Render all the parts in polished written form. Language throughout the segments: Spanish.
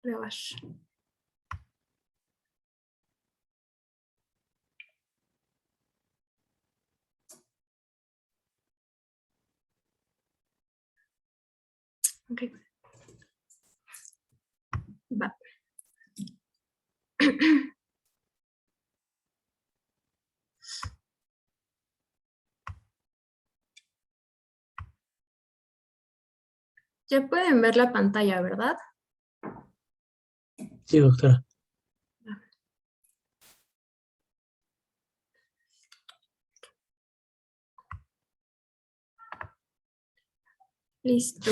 Grabar. Ok. Va. Ya pueden ver la pantalla, ¿verdad? Sí, doctora. Listo.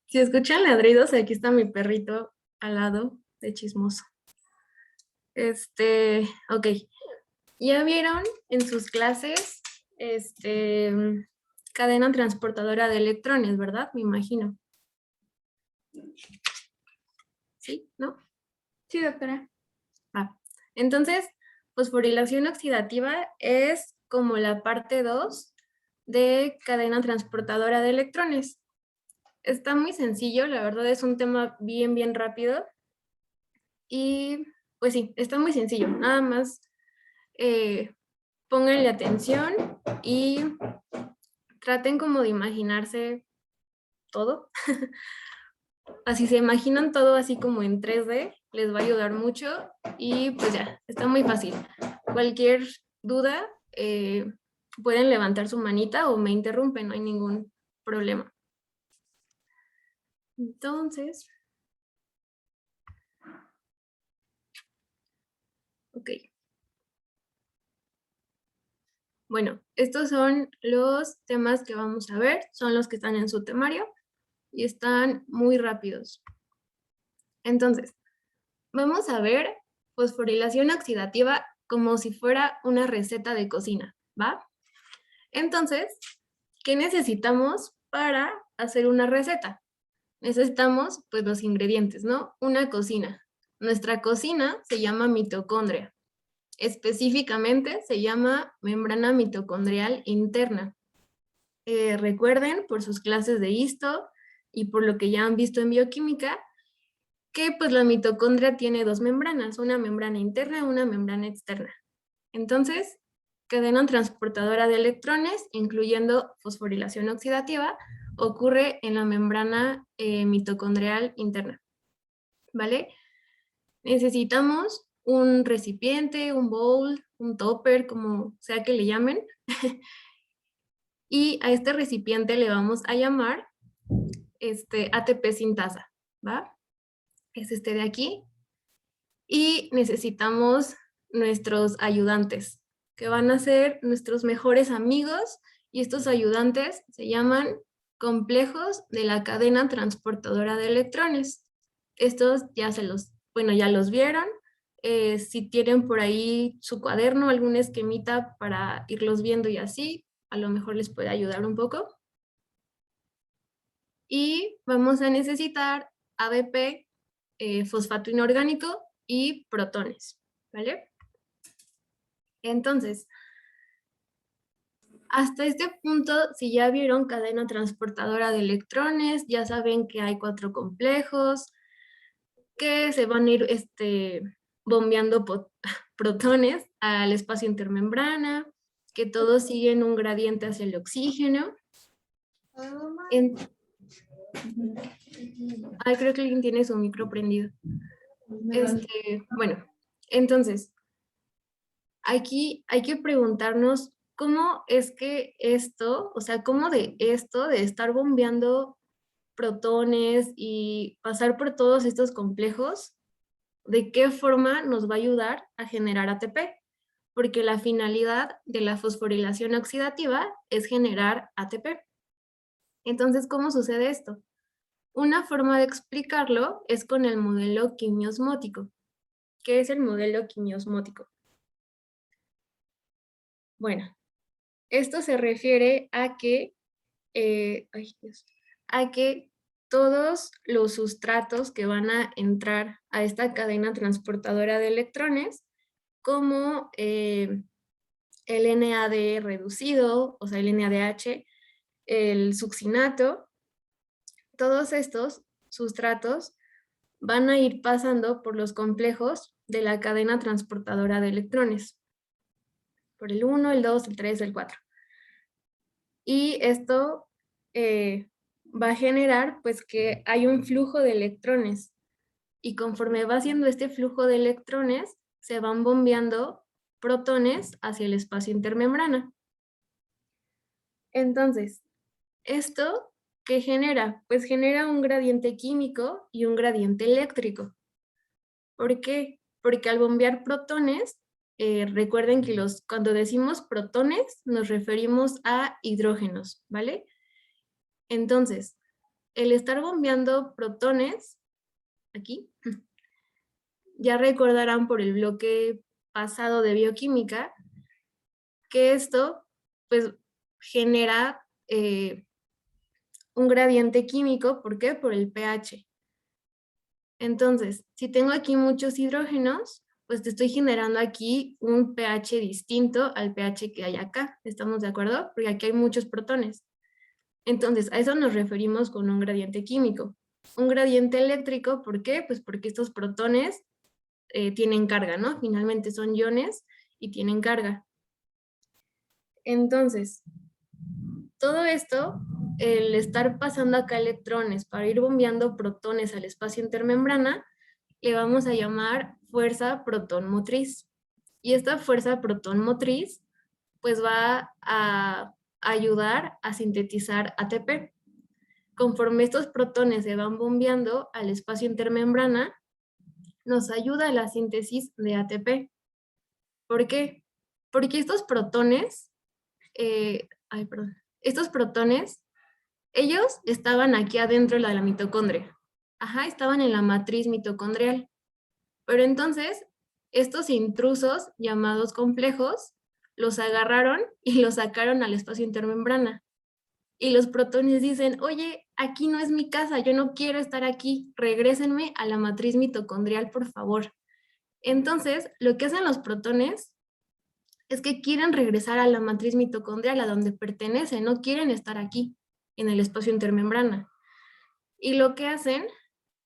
Si escuchan ladridos, aquí está mi perrito al lado de chismoso. Ok. Ya vieron en sus clases, cadena transportadora de electrones, ¿verdad? Me imagino. ¿Sí? ¿No? Sí, doctora. Entonces, fosforilación oxidativa es como la parte 2 de cadena transportadora de electrones. Está muy sencillo, la verdad es un tema bien rápido. Y pues sí, está muy sencillo. Nada más pónganle atención y traten como de imaginarse todo. Así se imaginan todo así como en 3D, les va a ayudar mucho y pues ya, está muy fácil. Cualquier duda, pueden levantar su manita o me interrumpen, no hay ningún problema. Entonces, ok. Bueno, estos son los temas que vamos a ver, son los que están en su temario y están muy rápidos. Entonces, vamos a ver fosforilación oxidativa como si fuera una receta de cocina, ¿va? Entonces, ¿qué necesitamos para hacer una receta? Necesitamos, pues, los ingredientes, ¿no? Una cocina. Nuestra cocina se llama mitocondria. Específicamente se llama membrana mitocondrial interna. Recuerden, por sus clases de histo y por lo que ya han visto en bioquímica, que pues la mitocondria tiene dos membranas, una membrana interna y una membrana externa. Entonces, cadena transportadora de electrones, incluyendo fosforilación oxidativa, ocurre en la membrana mitocondrial interna, ¿vale? Necesitamos un recipiente, un bowl, un topper, como sea que le llamen, y a este recipiente le vamos a llamar ATP sintasa, ¿va? Es este de aquí. Y necesitamos nuestros ayudantes, que van a ser nuestros mejores amigos, y estos ayudantes se llaman complejos de la cadena transportadora de electrones. Estos ya ya los vieron. Si tienen por ahí su cuaderno, algún esquemita para irlos viendo y así, a lo mejor les puede ayudar un poco. Y vamos a necesitar ADP, fosfato inorgánico y protones, ¿vale? Entonces, hasta este punto, si ya vieron cadena transportadora de electrones, ya saben que hay 4 complejos, que se van a ir bombeando protones al espacio intermembrana, que todos siguen un gradiente hacia el oxígeno. Creo que alguien tiene su micro prendido. Bueno, entonces, aquí hay que preguntarnos cómo es que esto, o sea, cómo de esto, de estar bombeando protones y pasar por todos estos complejos, de qué forma nos va a ayudar a generar ATP, porque la finalidad de la fosforilación oxidativa es generar ATP. Entonces, ¿cómo sucede esto? Una forma de explicarlo es con el modelo quimiosmótico. ¿Qué es el modelo quimiosmótico? Bueno, esto se refiere a que, a que todos los sustratos que van a entrar a esta cadena transportadora de electrones, como el NAD reducido, o sea, el NADH, el succinato, todos estos sustratos van a ir pasando por los complejos de la cadena transportadora de electrones, por el 1, el 2, el 3, el 4. Y esto va a generar pues que hay un flujo de electrones, y conforme va haciendo este flujo de electrones, se van bombeando protones hacia el espacio intermembrana. Entonces, ¿esto qué genera? Pues genera un gradiente químico y un gradiente eléctrico. ¿Por qué? Porque al bombear protones, recuerden que cuando decimos protones nos referimos a hidrógenos, ¿vale? Entonces, el estar bombeando protones, aquí, ya recordarán por el bloque pasado de bioquímica, que esto pues genera un gradiente químico. ¿Por qué? Por el pH. Entonces, si tengo aquí muchos hidrógenos, pues te estoy generando aquí un pH distinto al pH que hay acá. ¿Estamos de acuerdo? Porque aquí hay muchos protones. Entonces, a eso nos referimos con un gradiente químico. Un gradiente eléctrico, ¿por qué? Pues porque estos protones tienen carga, ¿no? Finalmente son iones y tienen carga. Entonces, todo esto, el estar pasando acá electrones para ir bombeando protones al espacio intermembrana, le vamos a llamar fuerza protón motriz. Y esta fuerza protón motriz, pues va a ayudar a sintetizar ATP. Conforme estos protones se van bombeando al espacio intermembrana, nos ayuda a la síntesis de ATP. ¿Por qué? Porque estos protones, estos protones, ellos estaban aquí adentro de la mitocondria. Ajá, estaban en la matriz mitocondrial. Pero entonces, estos intrusos llamados complejos, los agarraron y los sacaron al espacio intermembrana. Y los protones dicen, oye, aquí no es mi casa, yo no quiero estar aquí, regrésenme a la matriz mitocondrial, por favor. Entonces, lo que hacen los protones es que quieren regresar a la matriz mitocondrial, a donde pertenecen, no quieren estar aquí, en el espacio intermembrana. Y lo que hacen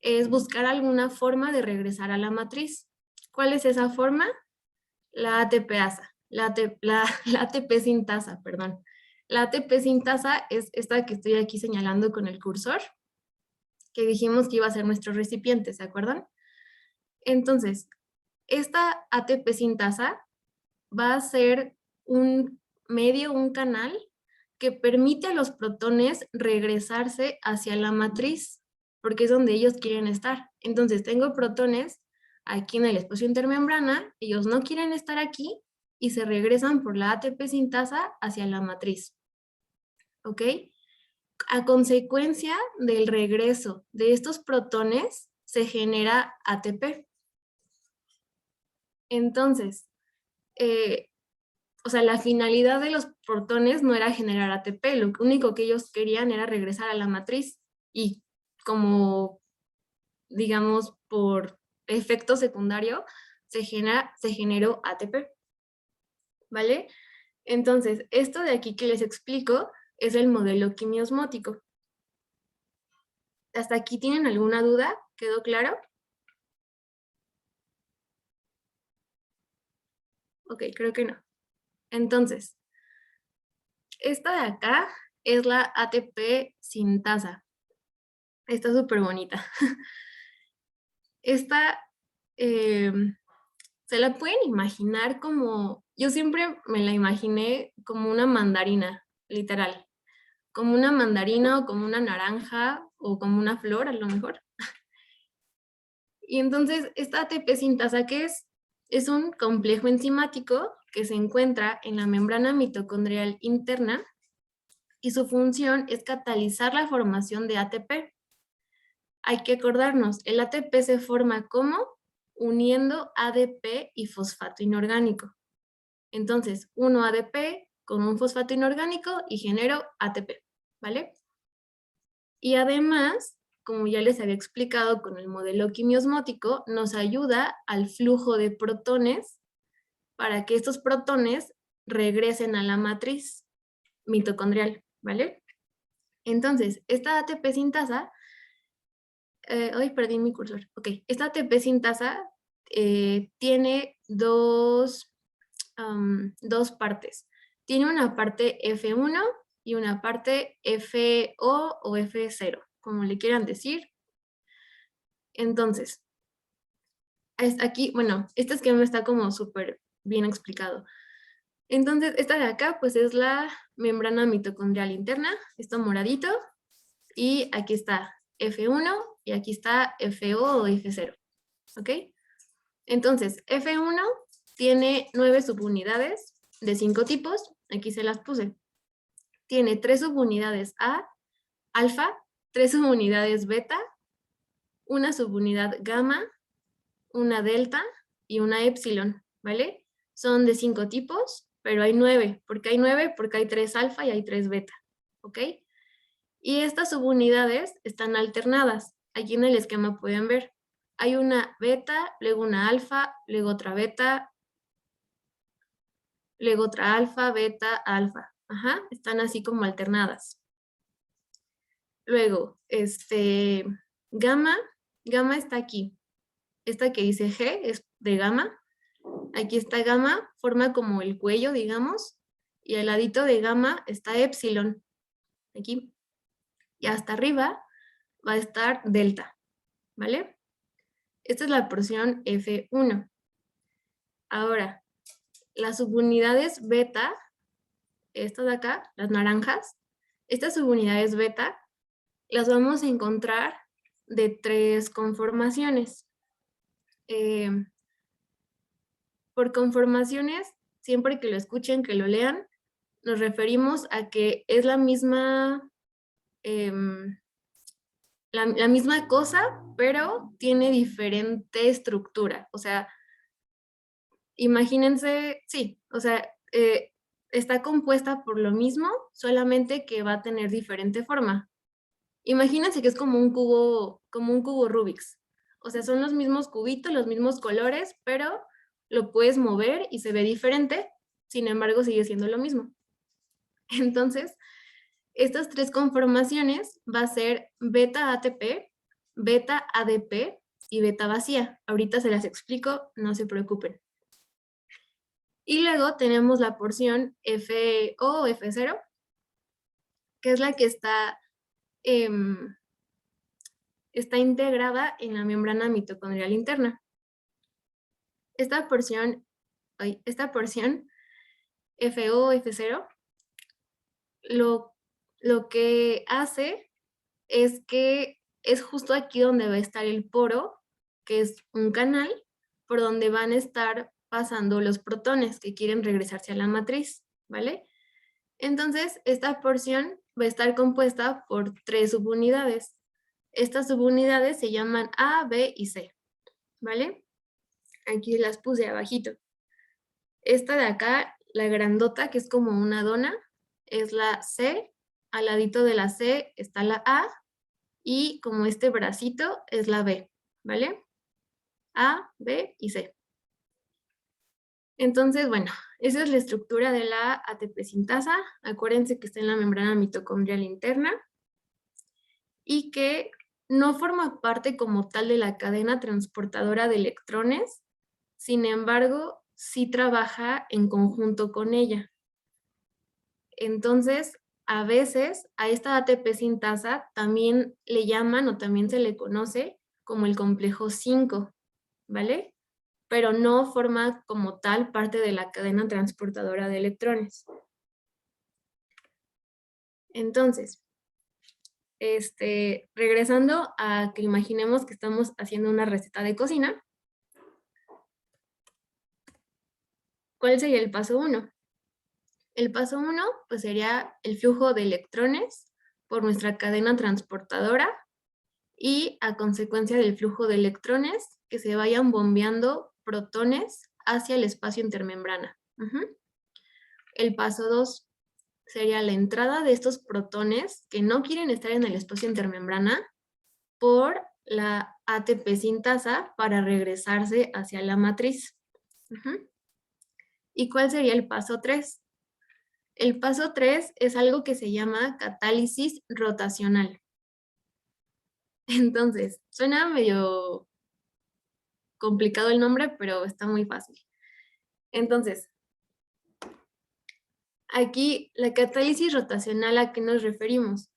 es buscar alguna forma de regresar a la matriz. ¿Cuál es esa forma? La ATPasa, la ATP sintasa, perdón. La ATP sintasa es esta que estoy aquí señalando con el cursor, que dijimos que iba a ser nuestro recipiente, ¿se acuerdan? Entonces, esta ATP sintasa va a ser un medio, un canal que permite a los protones regresarse hacia la matriz, porque es donde ellos quieren estar. Entonces, tengo protones aquí en el espacio intermembrana, ellos no quieren estar aquí y se regresan por la ATP sintasa hacia la matriz. ¿Ok? A consecuencia del regreso de estos protones, se genera ATP. Entonces, o sea, la finalidad de los protones no era generar ATP, lo único que ellos querían era regresar a la matriz y como, digamos, por efecto secundario, se generó ATP, ¿vale? Entonces, esto de aquí que les explico es el modelo quimiosmótico. ¿Hasta aquí tienen alguna duda? ¿Quedó claro? Ok, creo que no. Entonces, esta de acá es la ATP sintasa. Está súper bonita. Esta se la pueden imaginar como, yo siempre me la imaginé como una mandarina, literal. Como una mandarina o como una naranja o como una flor a lo mejor. Y entonces, esta ATP sintasa, ¿qué es? Es un complejo enzimático que se encuentra en la membrana mitocondrial interna y su función es catalizar la formación de ATP. Hay que acordarnos, el ATP se forma como uniendo ADP y fosfato inorgánico. Entonces, uno ADP con un fosfato inorgánico y genero ATP, ¿vale? Y además, como ya les había explicado con el modelo quimiosmótico, nos ayuda al flujo de protones para que estos protones regresen a la matriz mitocondrial, ¿vale? Entonces, esta ATP sintasa Ay, perdí mi cursor. Ok, esta ATP sintasa tiene dos partes. Tiene una parte F1 y una parte FO o F0, como le quieran decir. Entonces, aquí, bueno, este esquema está como súper bien explicado. Entonces, esta de acá, pues es la membrana mitocondrial interna, esto moradito, y aquí está F1 y aquí está FO o F0, ¿ok? Entonces, F1 tiene 9 subunidades de 5 tipos, aquí se las puse. Tiene 3 subunidades A, alfa, 3 subunidades beta, una subunidad gamma, una delta y una epsilon, ¿vale? Son de 5 tipos, pero hay 9. ¿Por qué hay 9? Porque hay 3 alfa y hay 3 beta, ¿ok? Y estas subunidades están alternadas. Aquí en el esquema pueden ver. Hay una beta, luego una alfa, luego otra beta, luego otra alfa, beta, alfa. Ajá, están así como alternadas. Luego, gamma, gamma está aquí. Esta que dice G es de gamma. Aquí está gamma, forma como el cuello, digamos. Y al ladito de gamma está epsilon. Aquí. Y hasta arriba va a estar delta. ¿Vale? Esta es la porción F1. Ahora, las subunidades beta, estas de acá, las naranjas, estas subunidades beta las vamos a encontrar de 3 conformaciones. Por conformaciones, siempre que lo escuchen, que lo lean, nos referimos a que es la misma, la misma cosa, pero tiene diferente estructura. O sea, imagínense, sí, o sea, está compuesta por lo mismo, solamente que va a tener diferente forma. Imagínense que es como un cubo Rubik's. O sea, son los mismos cubitos, los mismos colores, pero lo puedes mover y se ve diferente, sin embargo sigue siendo lo mismo. Entonces, estas 3 conformaciones va a ser beta ATP, beta ADP y beta vacía. Ahorita se las explico, no se preocupen. Y luego tenemos la porción FO o F0, que es la que está integrada en la membrana mitocondrial interna. Esta porción FO o F0 lo que hace es que es justo aquí donde va a estar el poro, que es un canal por donde van a estar pasando los protones que quieren regresarse a la matriz, ¿vale? Entonces, esta porción va a estar compuesta por 3 subunidades. Estas subunidades se llaman A, B y C, ¿vale? Aquí las puse abajito. Esta de acá, la grandota, que es como una dona, es la C. Al ladito de la C está la A. Y como este bracito es la B, ¿vale? A, B y C. Entonces, bueno, esa es la estructura de la ATP sintasa. Acuérdense que está en la membrana mitocondrial interna y que no forma parte como tal de la cadena transportadora de electrones, sin embargo, sí trabaja en conjunto con ella. Entonces, a veces a esta ATP sintasa también le llaman o también se le conoce como el complejo 5, ¿vale? Pero no forma como tal parte de la cadena transportadora de electrones. Entonces, regresando a que imaginemos que estamos haciendo una receta de cocina, ¿cuál sería el paso 1? El paso 1 pues sería el flujo de electrones por nuestra cadena transportadora y a consecuencia del flujo de electrones que se vayan bombeando protones hacia el espacio intermembrana. El paso 2 sería la entrada de estos protones que no quieren estar en el espacio intermembrana por la ATP sintasa para regresarse hacia la matriz. ¿Y cuál sería el paso 3? El paso 3 es algo que se llama catálisis rotacional. Entonces, suena medio complicado el nombre, pero está muy fácil. Entonces, aquí la catálisis rotacional, ¿a qué nos referimos?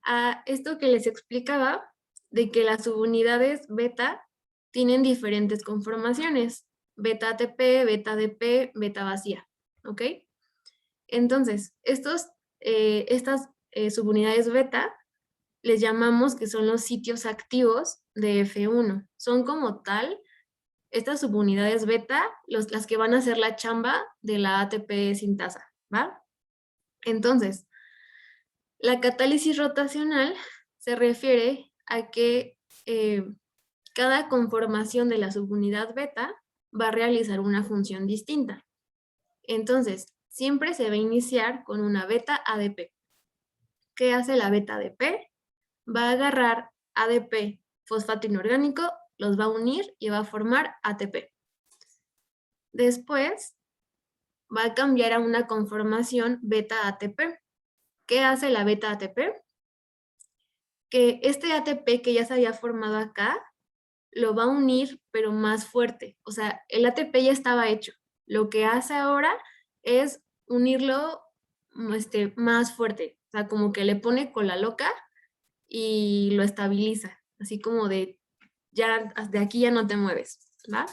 A esto que les explicaba, de que las subunidades beta tienen diferentes conformaciones, beta ATP, beta ADP, beta vacía, ¿ok? Entonces, estas subunidades beta les llamamos que son los sitios activos de F1. Son como tal estas subunidades beta las que van a hacer la chamba de la ATP sintasa, ¿va? Entonces, la catálisis rotacional se refiere a que cada conformación de la subunidad beta va a realizar una función distinta. Entonces, siempre se va a iniciar con una beta ADP. ¿Qué hace la beta ADP? Va a agarrar ADP, fosfato inorgánico, los va a unir y va a formar ATP. Después, va a cambiar a una conformación beta ATP. ¿Qué hace la beta ATP? Que este ATP que ya se había formado acá, lo va a unir, pero más fuerte. O sea, el ATP ya estaba hecho. Lo que hace ahora es unirlo más fuerte. O sea, como que le pone cola loca y lo estabiliza. Así como de, ya, de aquí ya no te mueves, ¿va?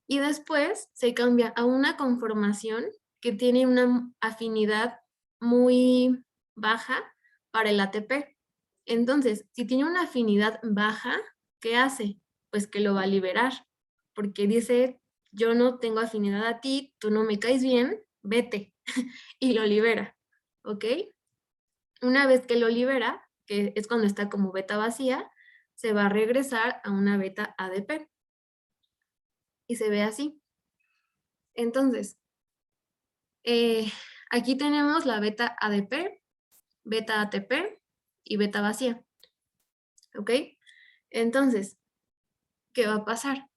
Y después se cambia a una conformación que tiene una afinidad muy baja para el ATP. Entonces, si tiene una afinidad baja, ¿qué hace? Pues que lo va a liberar, porque dice, yo no tengo afinidad a ti, tú no me caes bien, vete, y lo libera, ¿ok? Una vez que lo libera, que es cuando está como beta vacía, se va a regresar a una beta ADP, y se ve así. Entonces, aquí tenemos la beta ADP, beta ATP y beta vacía, ¿ok? Entonces, ¿qué va a pasar?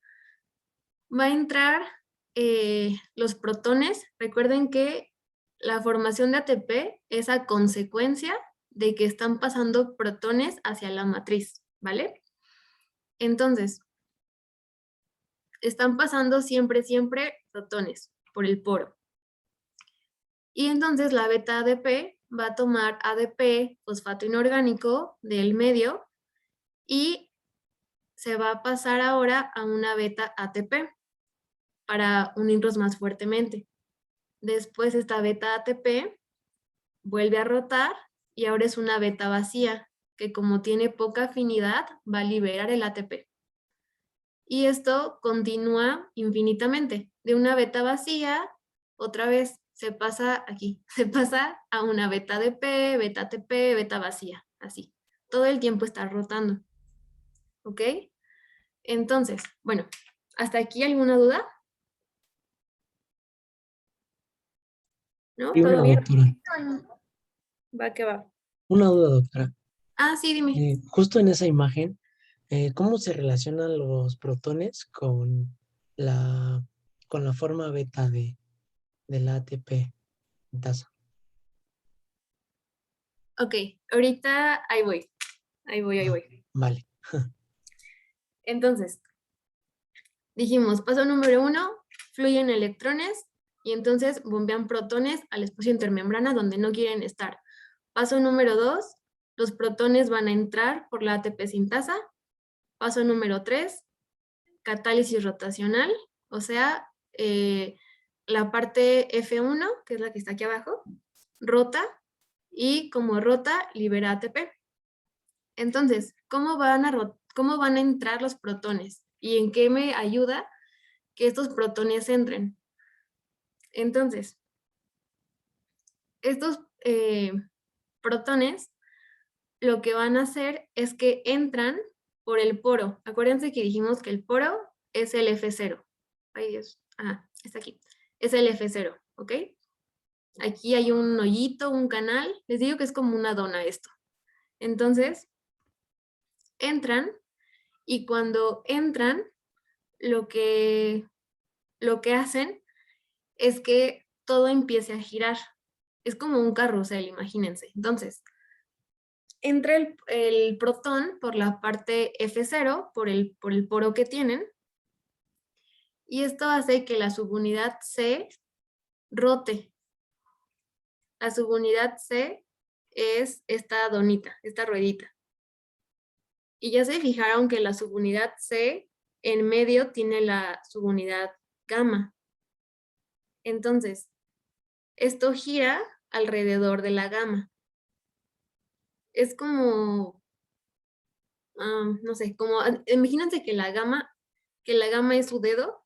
Va a entrar los protones. Recuerden que la formación de ATP es a consecuencia de que están pasando protones hacia la matriz, ¿vale? Entonces, están pasando siempre protones por el poro. Y entonces la beta ADP va a tomar ADP, fosfato inorgánico, del medio y se va a pasar ahora a una beta ATP para unirlos más fuertemente. Después esta beta ATP vuelve a rotar y ahora es una beta vacía, que como tiene poca afinidad, va a liberar el ATP. Y esto continúa infinitamente. De una beta vacía, otra vez se pasa aquí, se pasa a una beta ADP, beta ATP, beta vacía, así. Todo el tiempo está rotando. ¿Ok? Entonces, bueno, ¿hasta aquí alguna duda? ¿No? Y una ¿Todo bien? doctora, Va que va. una duda, doctora. Ah, sí, dime. Justo en esa imagen, ¿cómo se relacionan los protones la, con la forma beta de la ATP tasa? Ok, ahorita ahí voy. Ahí Ah, voy. vale. Entonces, dijimos, paso número 1, fluyen electrones y entonces bombean protones al espacio intermembrana donde no quieren estar. Paso número 2, los protones van a entrar por la ATP sintasa. Paso número 3, catálisis rotacional, o sea, la parte F1, que es la que está aquí abajo, rota y como rota, libera ATP. Entonces, ¿cómo van a entrar los protones? ¿Y en qué me ayuda que estos protones entren? Entonces, estos protones lo que van a hacer es que entran por el poro. Acuérdense que dijimos que el poro es el F0. Ay, Dios. Ajá, está aquí. Es el F0, ¿ok? Aquí hay un hoyito, un canal. Les digo que es como una dona esto. Entonces, entran y cuando entran, lo que, lo que hacen es que todo empiece a girar. Es como un carrusel, imagínense. Entonces, entra el protón por la parte F0, por el poro que tienen, y esto hace que la subunidad C rote. La subunidad C es esta donita, esta ruedita. Y ya se fijaron que la subunidad C en medio tiene la subunidad gamma. Entonces, esto gira alrededor de la gamma. Es como, no sé, como, imagínense que la gamma es su dedo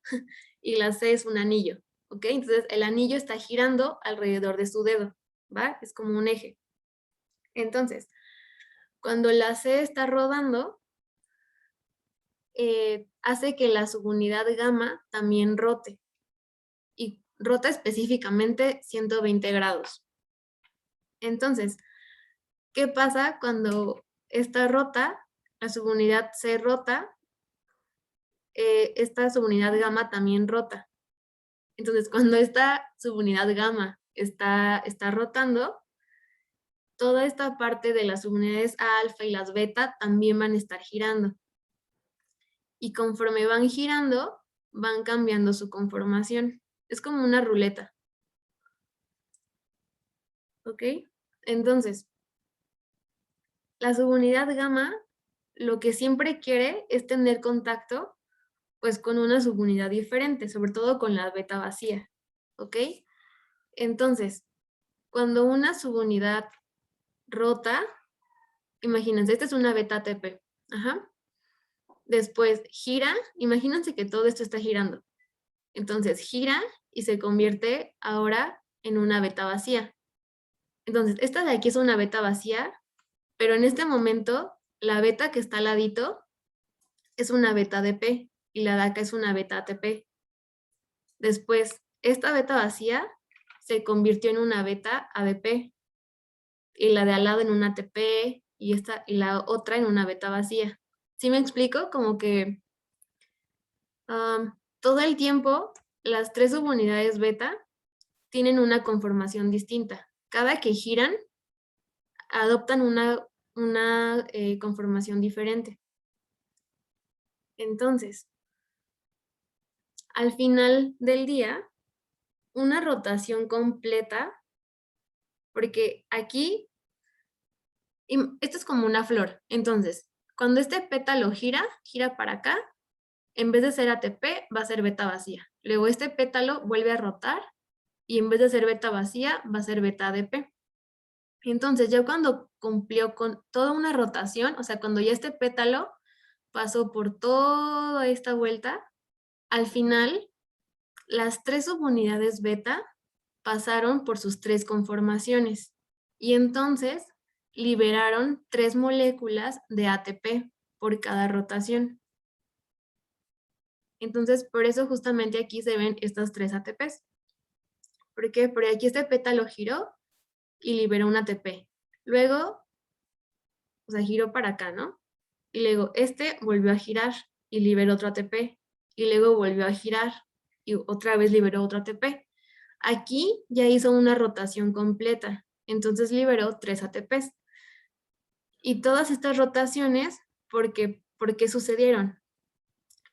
y la C es un anillo, ¿ok? Entonces, el anillo está girando alrededor de su dedo, ¿va? Es como un eje. Entonces, cuando la C está rodando, hace que la subunidad gamma también rote. Y rota específicamente 120 grados. Entonces, ¿qué pasa cuando esta rota, la subunidad C rota, esta subunidad gamma también rota? Entonces, cuando esta subunidad gamma está rotando, toda esta parte de las subunidades alfa y las beta también van a estar girando. Y conforme van girando, van cambiando su conformación. Es como una ruleta. ¿Ok? Entonces, la subunidad gamma lo que siempre quiere es tener contacto pues con una subunidad diferente, sobre todo con la beta vacía. ¿Ok? Entonces, cuando una subunidad rota, imagínense, esta es una beta ATP. Ajá. Después gira, imagínense que todo esto está girando. Entonces gira y se convierte ahora en una beta vacía. Entonces, esta de aquí es una beta vacía, pero en este momento la beta que está al ladito es una beta ADP y la de acá es una beta ATP. Después, esta beta vacía se convirtió en una beta ADP y la de al lado en una ATP y la otra en una beta vacía. ¿Sí me explico? Como que todo el tiempo las tres subunidades beta tienen una conformación distinta. Cada que giran, adoptan una conformación diferente. Entonces, al final del día, una rotación completa, porque aquí, esto es como una flor. Entonces, cuando este pétalo gira para acá, en vez de ser ATP, va a ser beta vacía. Luego este pétalo vuelve a rotar y en vez de ser beta vacía, va a ser beta ADP. Entonces, ya cuando cumplió con toda una rotación, o sea, cuando ya este pétalo pasó por toda esta vuelta, al final, las tres subunidades beta pasaron por sus tres conformaciones y entonces liberaron 3 moléculas de ATP por cada rotación. Entonces, por eso justamente aquí se ven estas 3 ATPs. ¿Por qué? Porque aquí este pétalo giró y liberó un ATP. Luego, o sea, giró para acá, ¿no? Y luego este volvió a girar y liberó otro ATP. Y luego volvió a girar y otra vez liberó otro ATP. Aquí ya hizo una rotación completa, entonces liberó 3 ATPs. Y todas estas rotaciones, ¿por qué sucedieron?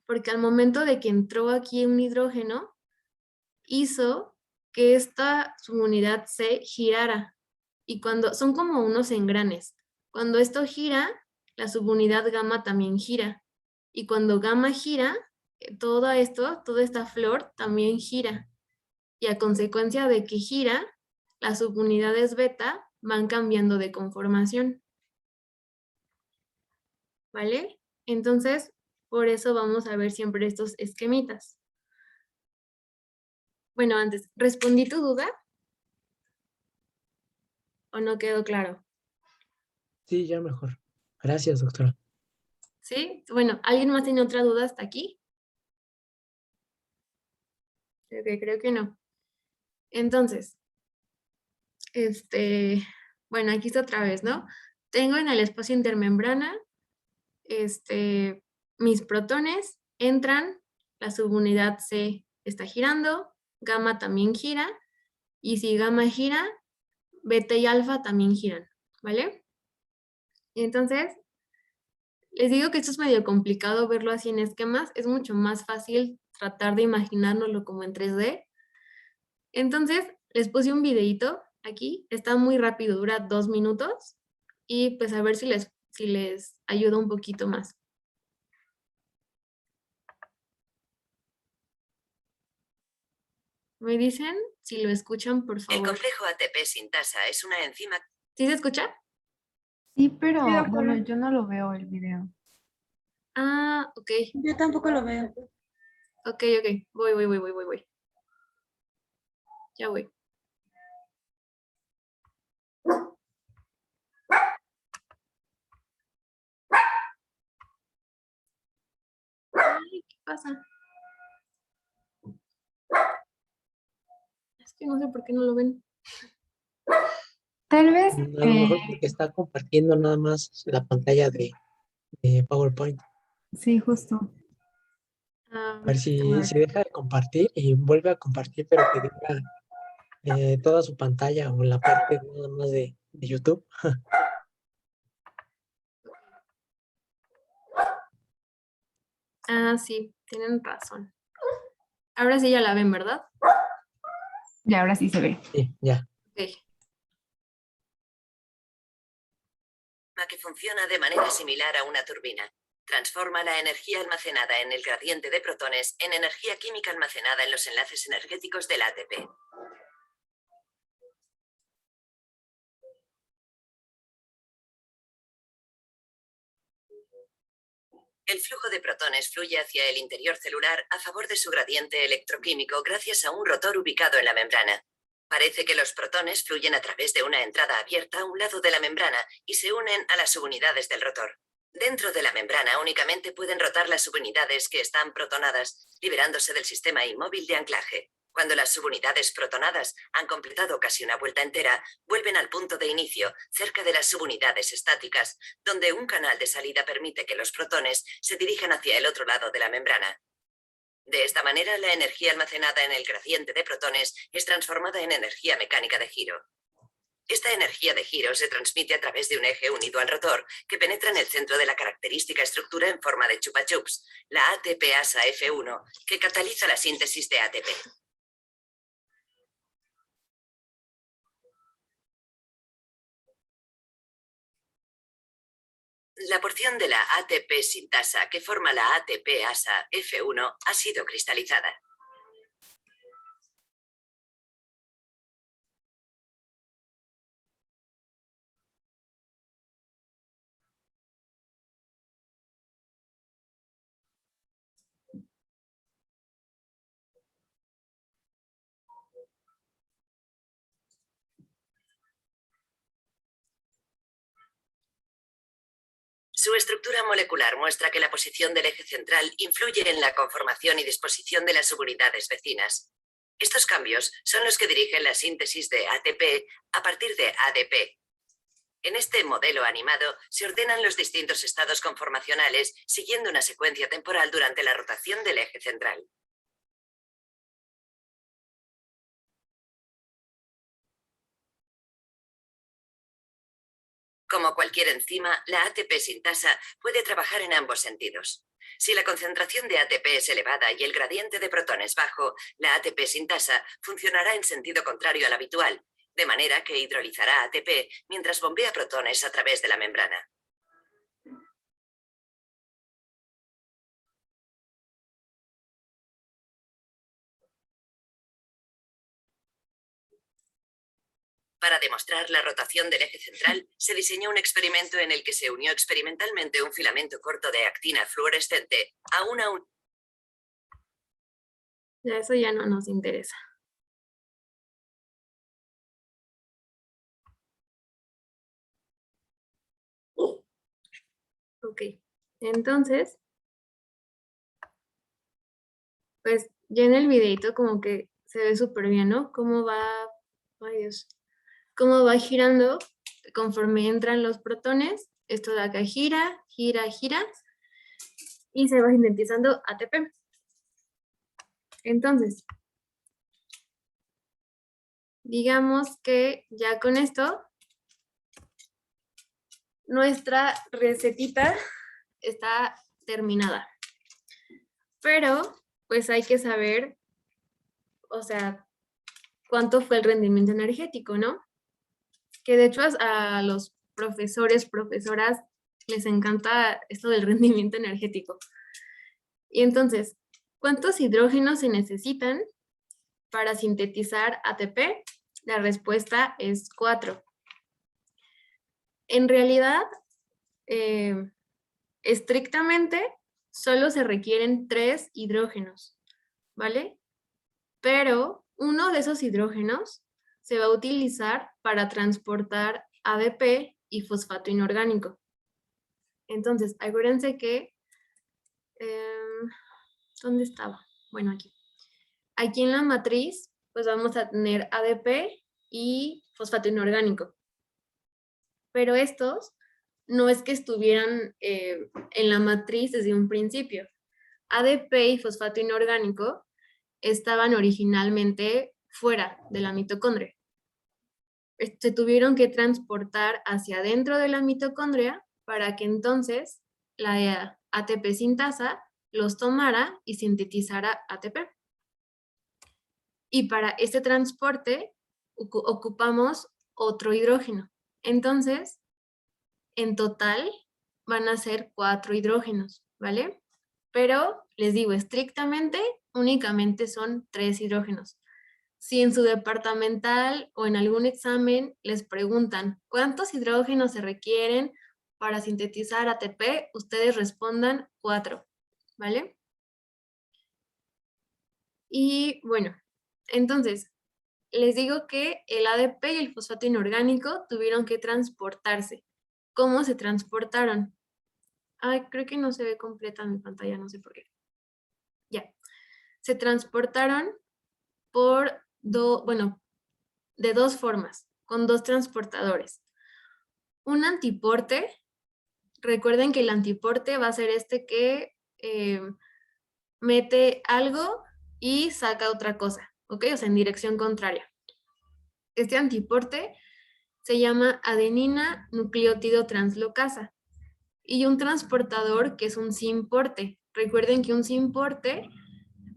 Porque al momento de que entró aquí un hidrógeno, hizo que esta subunidad C girara. Y cuando son como unos engranes, cuando esto gira, la subunidad gamma también gira. Y cuando gamma gira, toda esta flor también gira. Y a consecuencia de que gira, las subunidades beta van cambiando de conformación. ¿Vale? Entonces, por eso vamos a ver siempre estos esquemitas. Bueno, antes, ¿respondí tu duda? ¿O no quedó claro? Sí, ya mejor. Gracias, doctora. ¿Sí? Bueno, ¿alguien más tiene otra duda hasta aquí? Creo que no. Entonces, bueno, aquí está otra vez, ¿no? Tengo en el espacio intermembrana, mis protones entran, la subunidad C está girando, gamma también gira, y si gamma gira, beta y alfa también giran, ¿vale? Y entonces, les digo que esto es medio complicado verlo así en esquemas, es mucho más fácil tratar de imaginárnoslo como en 3D. Entonces, les puse un videito aquí, está muy rápido, dura 2 minutos, y pues a ver si les ayuda un poquito más. Me dicen si lo escuchan, por El favor. complejo ATP sintasa es una enzima. ¿Sí se escucha? Sí, pero Sí, doctora. bueno, yo no lo veo el video. Ah, ok, Yo tampoco lo veo. ok. Voy. Ya voy. Ay, ¿qué pasa? Es que no sé por qué no lo ven. Tal vez, A lo mejor porque está compartiendo nada más la pantalla de PowerPoint. sí, justo. Ah, A ver A si ver. deja de compartir y vuelve a compartir, pero que diga toda su pantalla o la parte nada más de YouTube. sí, tienen razón. Ahora sí ya la ven, ¿verdad? Y ahora sí se ve. Sí, ya. Ok. Que funciona de manera similar a una turbina. Transforma la energía almacenada en el gradiente de protones en energía química almacenada en los enlaces energéticos del ATP. El flujo de protones fluye hacia el interior celular a favor de su gradiente electroquímico gracias a un rotor ubicado en la membrana. Parece que los protones fluyen a través de una entrada abierta a un lado de la membrana y se unen a las subunidades del rotor. Dentro de la membrana únicamente pueden rotar las subunidades que están protonadas, liberándose del sistema inmóvil de anclaje. Cuando las subunidades protonadas han completado casi una vuelta entera, vuelven al punto de inicio, cerca de las subunidades estáticas, donde un canal de salida permite que los protones se dirijan hacia el otro lado de la membrana. De esta manera, la energía almacenada en el gradiente de protones es transformada en energía mecánica de giro. Esta energía de giro se transmite a través de un eje unido al rotor que penetra en el centro de la característica estructura en forma de chupa chups, la ATPasa F1, que cataliza la síntesis de ATP. La porción de la ATP sintasa que forma la ATPasa F1 ha sido cristalizada. Su estructura molecular muestra que la posición del eje central influye en la conformación y disposición de las subunidades vecinas. Estos cambios son los que dirigen la síntesis de ATP a partir de ADP. En este modelo animado se ordenan los distintos estados conformacionales siguiendo una secuencia temporal durante la rotación del eje central. Como cualquier enzima, la ATP sintasa puede trabajar en ambos sentidos. Si la concentración de ATP es elevada y el gradiente de protones bajo, la ATP sintasa funcionará en sentido contrario al habitual, de manera que hidrolizará ATP mientras bombea protones a través de la membrana. Para demostrar la rotación del eje central, se diseñó un experimento en el que se unió experimentalmente un filamento corto de actina fluorescente a una Ya eso ya no nos interesa. Ok, entonces, pues ya en el videito como que se ve súper bien, ¿no? Cómo va, ay Dios, cómo va girando conforme entran los protones. Esto de acá gira y se va sintetizando ATP. Entonces, digamos que ya con esto nuestra recetita está terminada. Pero, pues hay que saber, o sea, cuánto fue el rendimiento energético, ¿no? Que de hecho a los profesores, profesoras, les encanta esto del rendimiento energético. Y entonces, ¿cuántos hidrógenos se necesitan para sintetizar ATP? La respuesta es 4. En realidad, estrictamente, solo se requieren 3 hidrógenos, ¿vale? Pero uno de esos hidrógenos se va a utilizar para transportar ADP y fosfato inorgánico. Entonces, acuérdense que, ¿dónde estaba? Bueno, aquí. Aquí en la matriz, pues vamos a tener ADP y fosfato inorgánico. Pero estos no es que estuvieran en la matriz desde un principio. ADP y fosfato inorgánico estaban originalmente fuera de la mitocondria. Se tuvieron que transportar hacia adentro de la mitocondria para que entonces la ATP sintasa los tomara y sintetizara ATP. Y para este transporte ocupamos otro hidrógeno. Entonces, en total van a ser 4 hidrógenos, ¿vale? Pero les digo, estrictamente, únicamente son 3 hidrógenos. Si en su departamental o en algún examen les preguntan cuántos hidrógenos se requieren para sintetizar ATP, ustedes respondan 4, ¿vale? Y bueno, entonces, les digo que el ADP y el fosfato inorgánico tuvieron que transportarse. ¿Cómo se transportaron? Ay, creo que no se ve completa mi pantalla, no sé por qué. Ya. Se transportaron por de 2 formas, con 2 transportadores. Un antiporte, recuerden que el antiporte va a ser este que mete algo y saca otra cosa, ¿ok? O sea, en dirección contraria. Este antiporte se llama adenina nucleótido translocasa. Y un transportador que es un simporte. Recuerden que un simporte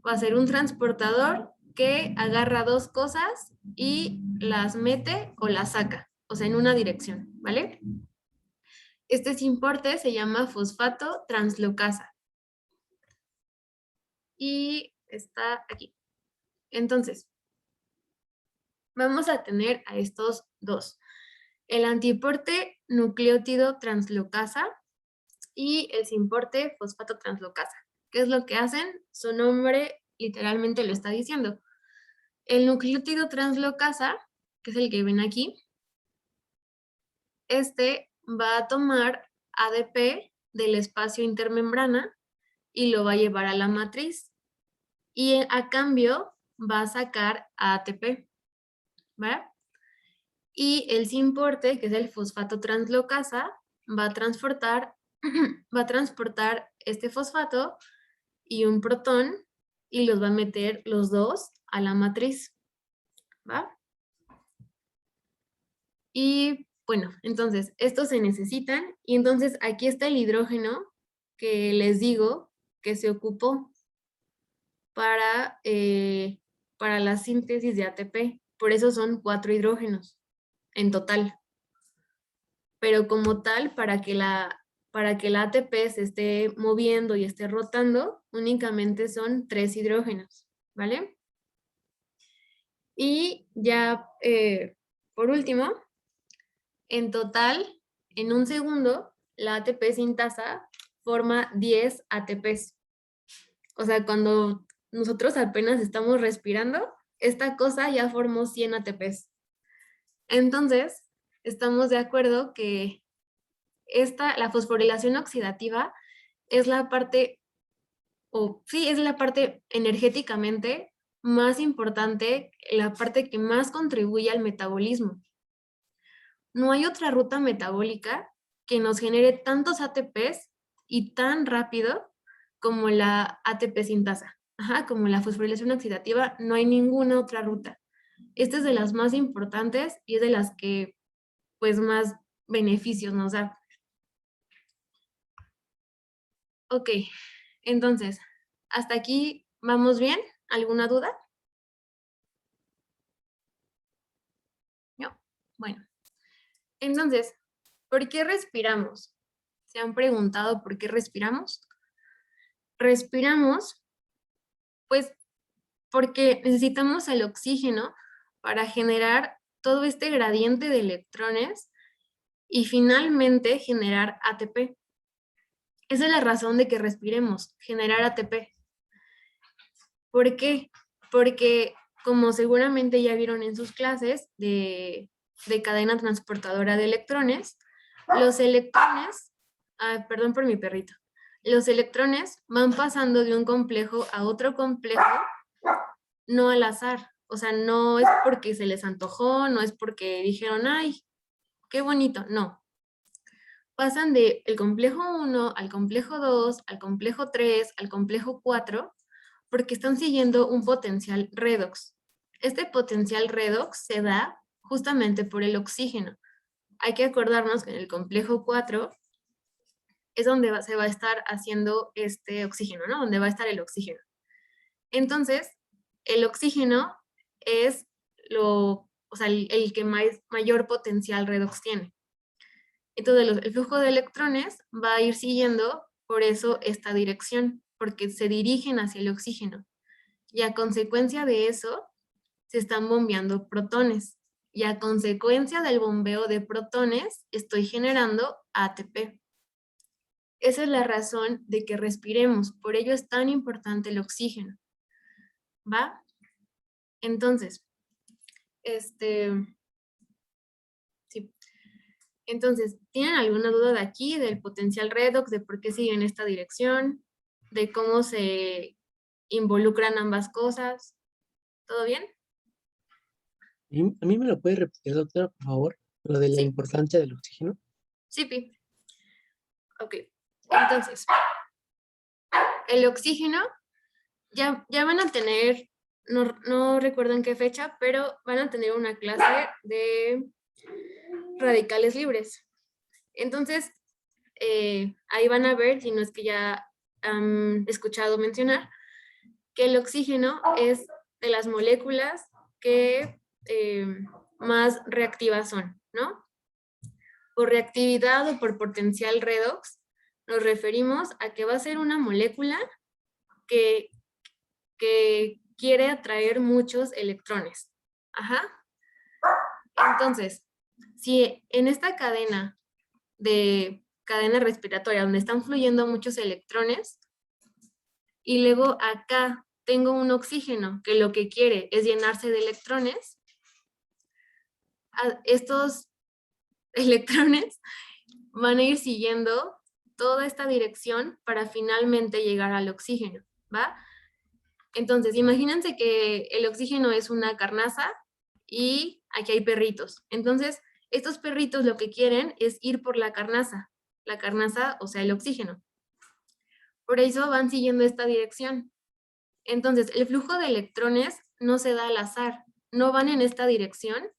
va a ser un transportador que agarra 2 cosas y las mete o las saca, o sea, en una dirección, ¿vale? Este simporte se llama fosfato translocasa. Y está aquí. Entonces, vamos a tener a estos 2. El antiporte nucleótido translocasa y el simporte fosfato translocasa. ¿Qué es lo que hacen? Su nombre literalmente lo está diciendo. El nucleótido translocasa, que es el que ven aquí, este va a tomar ADP del espacio intermembrana y lo va a llevar a la matriz. Y a cambio va a sacar ATP, ¿vale? Y el simporte, que es el fosfato translocasa, va a transportar este fosfato y un protón y los va a meter los 2 a la matriz, ¿va? Y bueno, entonces, estos se necesitan y entonces aquí está el hidrógeno que les digo que se ocupó para la síntesis de ATP. Por eso son 4 hidrógenos en total. Pero como tal, para que la ATP se esté moviendo y esté rotando, únicamente son 3 hidrógenos, ¿vale? Y ya, por último, en total, en un segundo, la ATP sintasa forma 10 ATPs. O sea, cuando nosotros apenas estamos respirando, esta cosa ya formó 100 ATPs. Entonces, estamos de acuerdo que la fosforilación oxidativa es la parte, es la parte energéticamente más importante, la parte que más contribuye al metabolismo. No hay otra ruta metabólica que nos genere tantos ATPs y tan rápido como la ATP sintasa. Como la fosforilación oxidativa, no hay ninguna otra ruta. Esta es de las más importantes y es de las que pues más beneficios nos da. Ok, entonces, ¿hasta aquí vamos bien? ¿Alguna duda? No. Bueno, entonces, ¿por qué respiramos? ¿Se han preguntado por qué respiramos? Respiramos, pues, porque necesitamos el oxígeno para generar todo este gradiente de electrones y finalmente generar ATP. Esa es la razón de que respiremos, generar ATP. ¿Por qué? Porque, como seguramente ya vieron en sus clases de cadena transportadora de electrones, los electrones, perdón por mi perrito, los electrones van pasando de un complejo a otro complejo, no al azar. O sea, no es porque se les antojó, no es porque dijeron, ay, qué bonito, no. Pasan del complejo 1 al complejo 2, al complejo 3, al complejo 4, porque están siguiendo un potencial redox. Este potencial redox se da justamente por el oxígeno. Hay que acordarnos que en el complejo 4 es donde se va a estar haciendo este oxígeno, ¿no? Donde va a estar el oxígeno. Entonces, el oxígeno es el que mayor potencial redox tiene. Entonces, el flujo de electrones va a ir siguiendo, por eso, esta dirección, porque se dirigen hacia el oxígeno. Y a consecuencia de eso, se están bombeando protones. Y a consecuencia del bombeo de protones, estoy generando ATP. Esa es la razón de que respiremos. Por ello es tan importante el oxígeno. ¿Va? Entonces, sí. Entonces, ¿tienen alguna duda de aquí, del potencial redox, de por qué sigue en esta dirección, de cómo se involucran ambas cosas? ¿Todo bien? ¿A mí me lo puede repetir, doctora, por favor? Lo de la Sí, importancia del oxígeno. sí, Pi. Ok, entonces, el oxígeno, ya van a tener, no recuerdo en qué fecha, pero van a tener una clase de radicales libres. Entonces, ahí van a ver, si no es que ya han escuchado mencionar, que el oxígeno es de las moléculas que más reactivas son, ¿no? Por reactividad o por potencial redox, nos referimos a que va a ser una molécula que quiere atraer muchos electrones. Ajá. Entonces, si en esta cadena respiratoria donde están fluyendo muchos electrones y luego acá tengo un oxígeno que lo que quiere es llenarse de electrones, estos electrones van a ir siguiendo toda esta dirección para finalmente llegar al oxígeno, ¿va? Entonces, imagínense que el oxígeno es una carnaza y aquí hay perritos. Entonces, estos perritos lo que quieren es ir por la carnaza, o sea, el oxígeno. Por eso van siguiendo esta dirección. Entonces, el flujo de electrones no se da al azar, no van en esta dirección,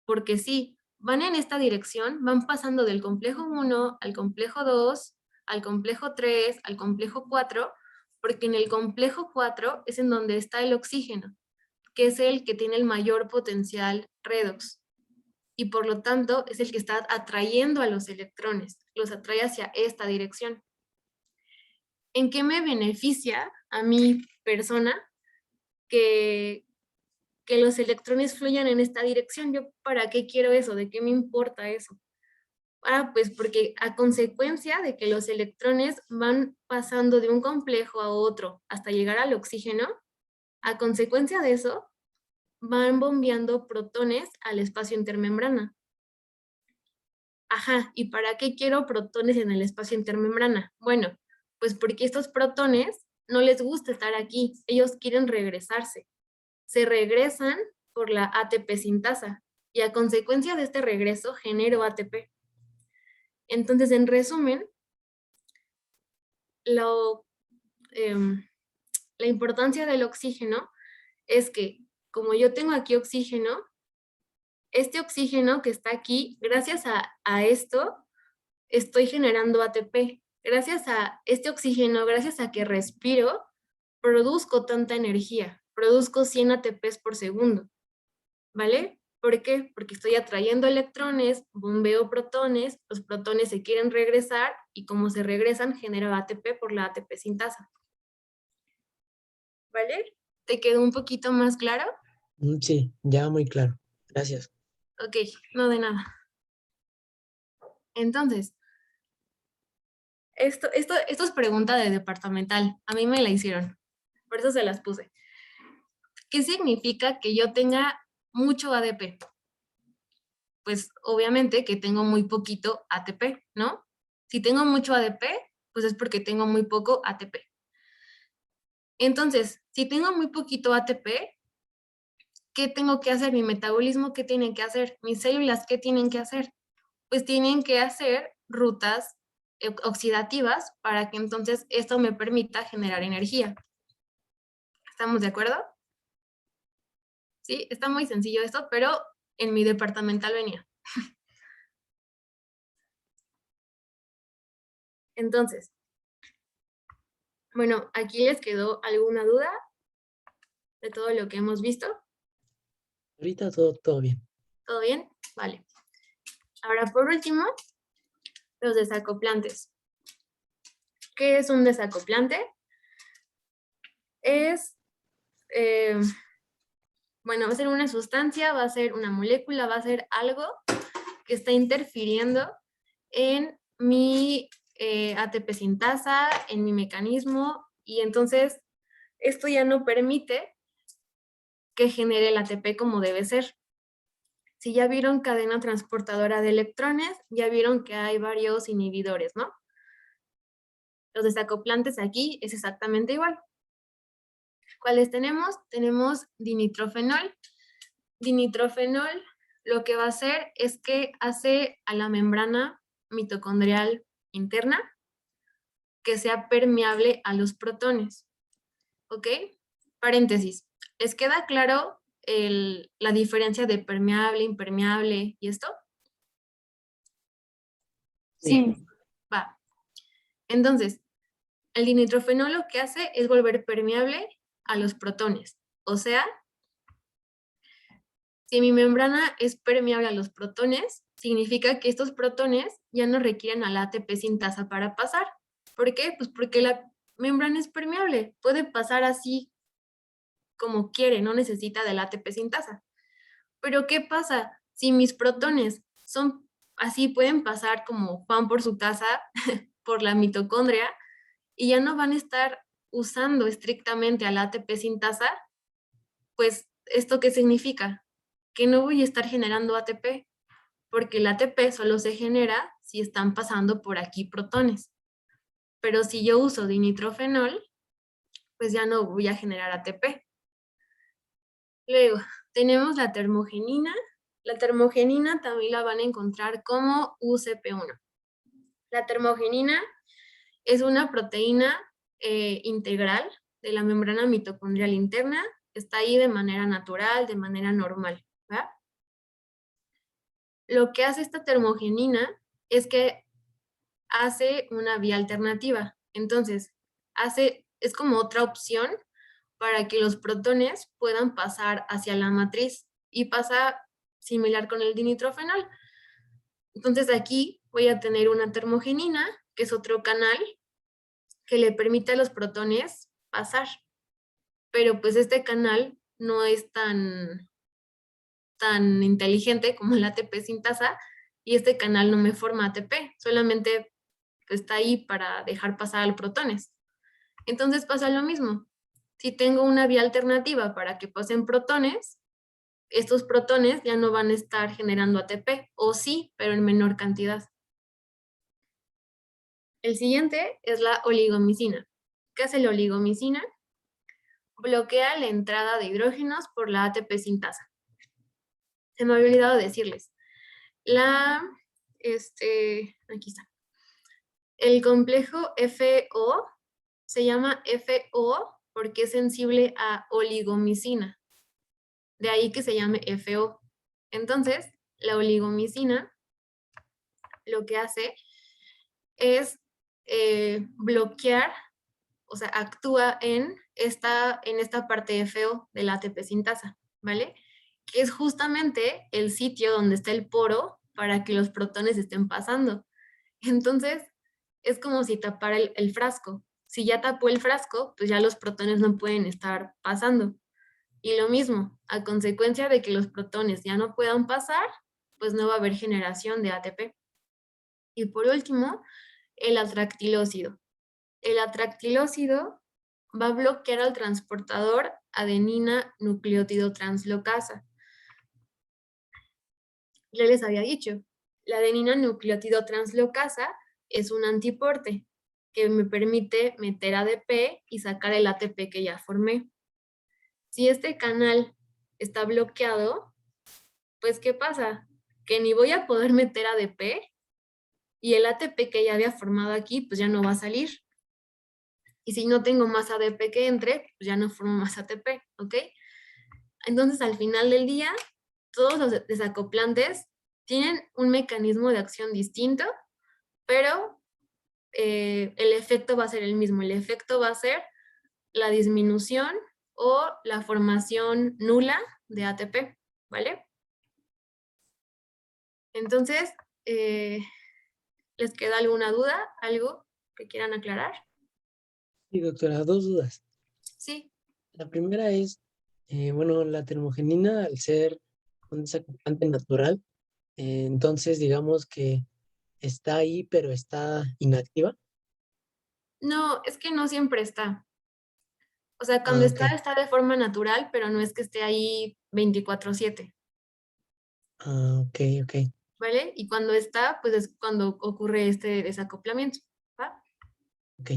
porque sí, van en esta dirección, van pasando del complejo 1 al complejo 2, al complejo 3, al complejo 4, porque en el complejo 4 es en donde está el oxígeno, que es el que tiene el mayor potencial redox. Y por lo tanto es el que está atrayendo a los electrones, los atrae hacia esta dirección. ¿En qué me beneficia a mi persona que los electrones fluyan en esta dirección? ¿Yo para qué quiero eso? ¿De qué me importa eso? Pues porque a consecuencia de que los electrones van pasando de un complejo a otro hasta llegar al oxígeno, a consecuencia de eso, van bombeando protones al espacio intermembrana. Ajá, ¿y para qué quiero protones en el espacio intermembrana? Bueno, pues porque estos protones no les gusta estar aquí, ellos quieren regresarse. Se regresan por la ATP sintasa y a consecuencia de este regreso genero ATP. Entonces, en resumen, la importancia del oxígeno es que como yo tengo aquí oxígeno, este oxígeno que está aquí, gracias a esto, estoy generando ATP. Gracias a este oxígeno, gracias a que respiro, produzco tanta energía, produzco 100 ATPs por segundo, ¿vale? ¿Por qué? Porque estoy atrayendo electrones, bombeo protones, los protones se quieren regresar y como se regresan, genero ATP por la ATP sintasa. ¿Vale? ¿Te quedó un poquito más claro? Sí, ya muy claro. Gracias. Ok, no de nada. Entonces, esto es pregunta de departamental. A mí me la hicieron. Por eso se las puse. ¿Qué significa que yo tenga mucho ADP? Pues obviamente que tengo muy poquito ATP, ¿no? Si tengo mucho ADP, pues es porque tengo muy poco ATP. Entonces, si tengo muy poquito ATP, ¿qué tengo que hacer? Mi metabolismo, ¿qué tienen que hacer? Mis células, ¿qué tienen que hacer? Pues tienen que hacer rutas oxidativas para que entonces esto me permita generar energía. ¿Estamos de acuerdo? Sí, está muy sencillo esto, pero en mi departamental venía. Entonces, bueno, ¿aquí les quedó alguna duda de todo lo que hemos visto? Ahorita todo bien. ¿Todo bien? Vale. Ahora, por último, los desacoplantes. ¿Qué es un desacoplante? Es, bueno, va a ser una sustancia, va a ser una molécula, va a ser algo que está interfiriendo en mi ATP sintasa, en mi mecanismo, y entonces esto ya no permite que genere el ATP como debe ser. Si ya vieron cadena transportadora de electrones, ya vieron que hay varios inhibidores, ¿no? Los desacoplantes aquí es exactamente igual. ¿Cuáles tenemos? Tenemos dinitrofenol. Dinitrofenol lo que va a hacer es que hace a la membrana mitocondrial interna que sea permeable a los protones. ¿Ok? Paréntesis. ¿Les queda claro la diferencia de permeable, impermeable y esto? Sí. Va. Entonces, el dinitrofenol lo que hace es volver permeable a los protones. O sea, si mi membrana es permeable a los protones, significa que estos protones ya no requieren a la ATP sintasa para pasar. ¿Por qué? Pues porque la membrana es permeable. Puede pasar así como quiere, no necesita de la ATP sintasa. Pero ¿qué pasa? Si mis protones son así, pueden pasar como Juan por su casa, por la mitocondria, y ya no van a estar usando estrictamente a la ATP sintasa, pues, ¿esto qué significa? Que no voy a estar generando ATP, porque el ATP solo se genera si están pasando por aquí protones. Pero si yo uso dinitrofenol, pues ya no voy a generar ATP. Luego, tenemos la termogenina. La termogenina también la van a encontrar como UCP1. La termogenina es una proteína integral de la membrana mitocondrial interna. Está ahí de manera natural, de manera normal, ¿verdad? Lo que hace esta termogenina es que hace una vía alternativa. Entonces, es como otra opción para que los protones puedan pasar hacia la matriz y pasa similar con el dinitrofenol. Entonces aquí voy a tener una termogenina, que es otro canal que le permite a los protones pasar. Pero pues este canal no es tan inteligente como el ATP sintasa y este canal no me forma ATP, solamente está ahí para dejar pasar a los protones. Entonces pasa lo mismo. Si tengo una vía alternativa para que pasen protones, estos protones ya no van a estar generando ATP, o sí, pero en menor cantidad. El siguiente es la oligomicina. ¿Qué hace la oligomicina? Bloquea la entrada de hidrógenos por la ATP sintasa. Se me había olvidado decirles. Aquí está. El complejo FO se llama FO porque es sensible a oligomicina. De ahí que se llame FO. Entonces, la oligomicina lo que hace es bloquear, o sea, actúa en esta parte FO de la ATP sintasa, ¿vale? Que es justamente el sitio donde está el poro para que los protones estén pasando. Entonces, es como si tapara el frasco. Si ya tapó el frasco, pues ya los protones no pueden estar pasando. Y lo mismo, a consecuencia de que los protones ya no puedan pasar, pues no va a haber generación de ATP. Y por último, el atractilócido. El atractilócido va a bloquear al transportador adenina nucleótido translocasa. Ya les había dicho, la adenina nucleótido translocasa es un antiporte que me permite meter ADP y sacar el ATP que ya formé. Si este canal está bloqueado, pues ¿qué pasa? Que ni voy a poder meter ADP y el ATP que ya había formado aquí, pues ya no va a salir. Y si no tengo más ADP que entre, pues ya no formo más ATP, ¿ok? Entonces, al final del día, todos los desacoplantes tienen un mecanismo de acción distinto, pero el efecto va a ser el mismo. El efecto va a ser la disminución o la formación nula de ATP, ¿vale? Entonces, ¿les queda alguna duda? ¿Algo que quieran aclarar? Sí, doctora, dos dudas. Sí. La primera es, bueno, la termogenina, al ser un desacoplante natural, entonces digamos que está ahí, pero está inactiva. No, es que no siempre está. O sea, cuando Ah, ok. está de forma natural, pero no es que esté ahí 24/7, Ah, ok, ok. ¿vale? Y cuando está, pues es cuando ocurre este desacoplamiento, ¿va? Ok,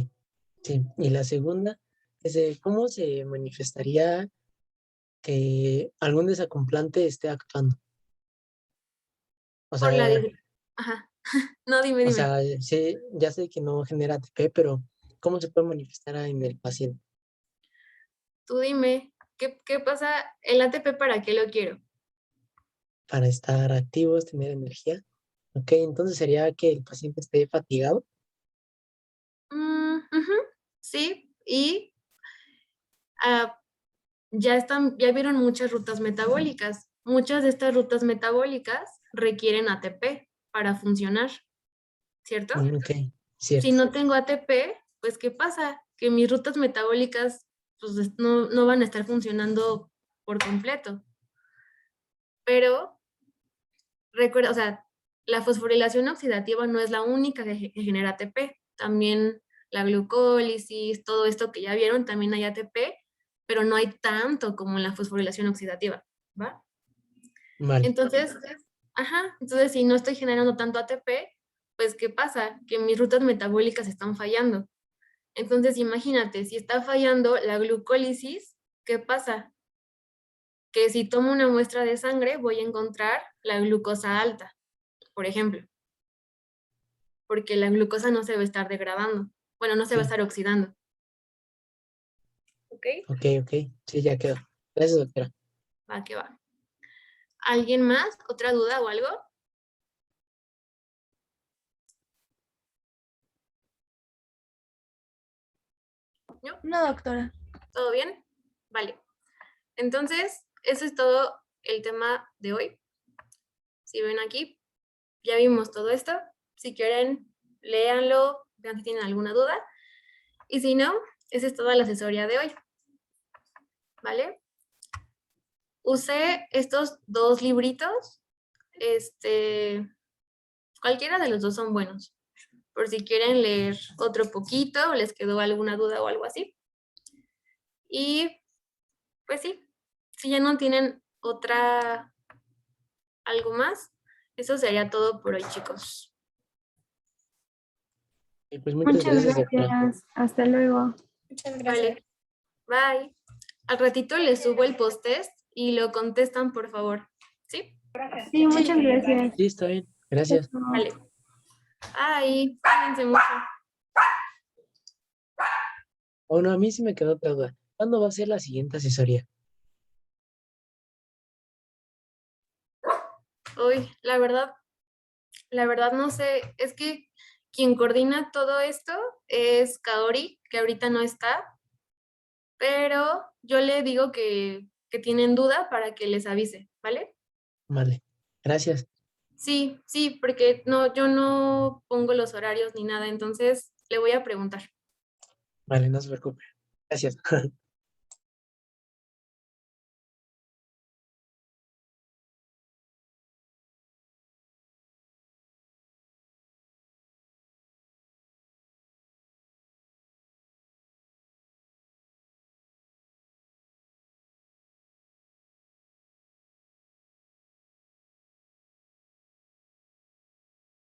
sí. Y la segunda es cómo se manifestaría que algún desacoplante esté actuando. O Por la... sea, Ajá. No, dime. sí, ya sé que no genera ATP, pero ¿cómo se puede manifestar en el paciente? Tú dime, ¿qué pasa? ¿El ATP para qué lo quiero? Para estar activos, tener energía. Ok, entonces sería que el paciente esté fatigado. Ujú, sí, y ah, ya vieron muchas rutas metabólicas. Muchas de estas rutas metabólicas requieren ATP para funcionar, ¿cierto? Ok, Si cierto. no tengo ATP, pues ¿qué pasa? Que mis rutas metabólicas pues, no van a estar funcionando por completo. Pero recuerda, o sea, la fosforilación oxidativa no es la única que genera ATP. También la glucólisis, todo esto que ya vieron, también hay ATP, pero no hay tanto como en la fosforilación oxidativa, ¿va? Vale. Entonces, entonces si no estoy generando tanto ATP, pues ¿qué pasa? Que mis rutas metabólicas están fallando. Entonces, imagínate, si está fallando la glucólisis, ¿qué pasa? Que si tomo una muestra de sangre, voy a encontrar la glucosa alta, por ejemplo, porque la glucosa no se va a estar degradando. Bueno, no se va a Sí. estar oxidando. ¿Ok? Ok, ok. Sí, ya quedó. Gracias, doctora. Va que va. ¿Alguien más? ¿Otra duda o algo? ¿No? No, doctora. ¿Todo bien? Vale. Entonces, eso es todo el tema de hoy. Si ven aquí, ya vimos todo esto. Si quieren, léanlo, vean si tienen alguna duda. Y si no, esa es toda la asesoría de hoy, ¿vale? Usé estos dos libritos, cualquiera de los dos son buenos, por si quieren leer otro poquito, o les quedó alguna duda o algo así. Y pues sí, si ya no tienen algo más, eso sería todo por hoy, chicos. Y pues muchas Muchas gracias, doctora. gracias. Hasta luego. Muchas gracias. Vale, bye. Al ratito les subo el post-test y lo contestan, por favor. ¿Sí? Sí, muchas gracias. Sí, está bien. Gracias. Vale. Bye. Cuídense mucho. Bueno, a mí sí me quedó otra duda. ¿Cuándo va a ser la siguiente asesoría? Uy, la verdad no sé, es que quien coordina todo esto es Kaori, que ahorita no está, pero yo le digo que tienen duda para que les avise, ¿vale? Vale, gracias. Sí, sí, porque no, yo no pongo los horarios ni nada, entonces le voy a preguntar. Vale, no se preocupe. Gracias.